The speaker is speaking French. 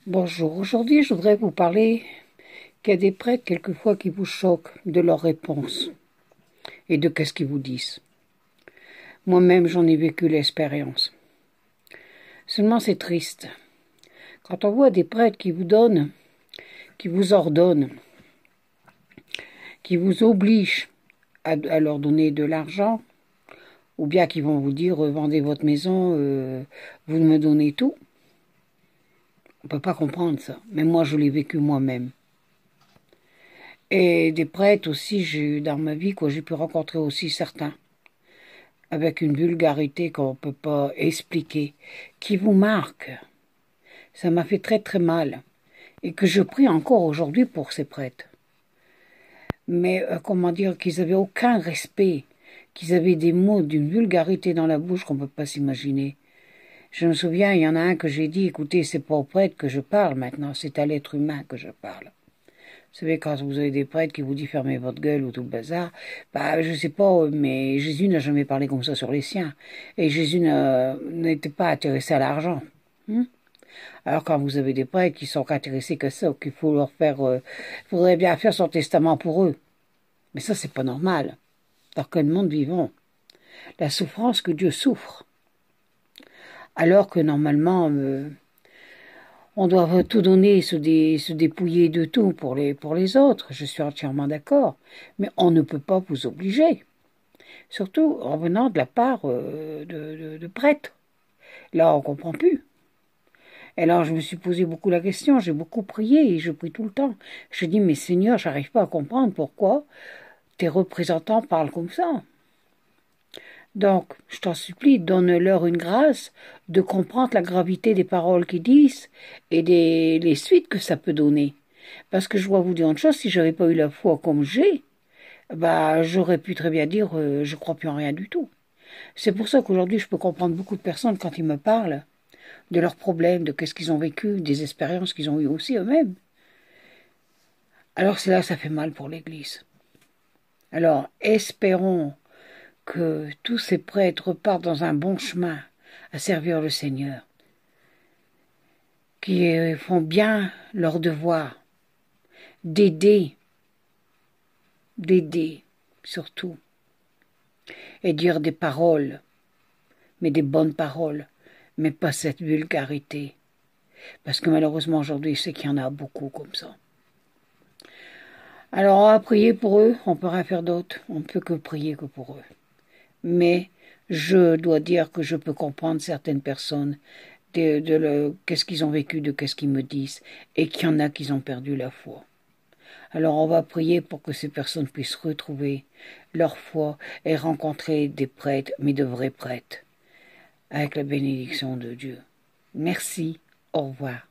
Bonjour, aujourd'hui je voudrais vous parler qu'il y a des prêtres quelquefois qui vous choquent de leurs réponses et de qu'est-ce qu'ils vous disent. Moi-même j'en ai vécu l'expérience. Seulement c'est triste. Quand on voit des prêtres qui vous donnent, qui vous ordonnent, qui vous obligent à leur donner de l'argent, ou bien qui vont vous dire vendez votre maison, vous me donnez tout. On ne peut pas comprendre ça. Mais moi je l'ai vécu moi-même. Et des prêtres aussi, j'ai eu dans ma vie, j'ai pu rencontrer aussi certains, avec une vulgarité qu'on ne peut pas expliquer, qui vous marque. Ça m'a fait très très mal, et que je prie encore aujourd'hui pour ces prêtres. Mais comment dire, qu'ils n'avaient aucun respect, qu'ils avaient des mots d'une vulgarité dans la bouche qu'on ne peut pas s'imaginer. Je me souviens, il y en a un que j'ai dit, écoutez, c'est pas au prêtre que je parle maintenant, c'est à l'être humain que je parle. Vous savez, quand vous avez des prêtres qui vous disent fermez votre gueule ou tout le bazar, bah, je sais pas, mais Jésus n'a jamais parlé comme ça sur les siens. Et Jésus n'était pas intéressé à l'argent. Alors quand vous avez des prêtres qui sont intéressés que ça, qu'il faut leur faire, faudrait bien faire son testament pour eux. Mais ça, c'est pas normal. Dans quel monde vivons? La souffrance que Dieu souffre. Alors que normalement, on doit tout donner, se dépouiller de tout pour les autres. Je suis entièrement d'accord. Mais on ne peut pas vous obliger. Surtout en venant de la part de prêtres. Là, on ne comprend plus. Et alors, je me suis posé beaucoup la question. J'ai beaucoup prié et je prie tout le temps. Je dis, mais Seigneur, j'arrive pas à comprendre pourquoi tes représentants parlent comme ça. Donc, je t'en supplie, donne-leur une grâce de comprendre la gravité des paroles qu'ils disent et les suites que ça peut donner. Parce que je dois vous dire une chose, si j'avais pas eu la foi comme j'ai, bah, j'aurais pu très bien dire, je crois plus en rien du tout. C'est pour ça qu'aujourd'hui, je peux comprendre beaucoup de personnes quand ils me parlent de leurs problèmes, de qu'est-ce qu'ils ont vécu, des expériences qu'ils ont eues aussi eux-mêmes. Alors c'est là que ça fait mal pour l'Église. Alors, espérons que tous ces prêtres repartent dans un bon chemin à servir le Seigneur, qui font bien leur devoir, d'aider surtout, et dire des paroles, mais des bonnes paroles, mais pas cette vulgarité. Parce que malheureusement aujourd'hui, je sais qu'il y en a beaucoup comme ça. Alors on va prier pour eux, on ne peut rien faire d'autre, on ne peut que prier que pour eux. Mais je dois dire que je peux comprendre certaines personnes qu'est-ce qu'ils ont vécu, de qu'est-ce qu'ils me disent, et qu'il y en a qui ont perdu la foi. Alors on va prier pour que ces personnes puissent retrouver leur foi et rencontrer des prêtres, mais de vrais prêtres, avec la bénédiction de Dieu. Merci, au revoir.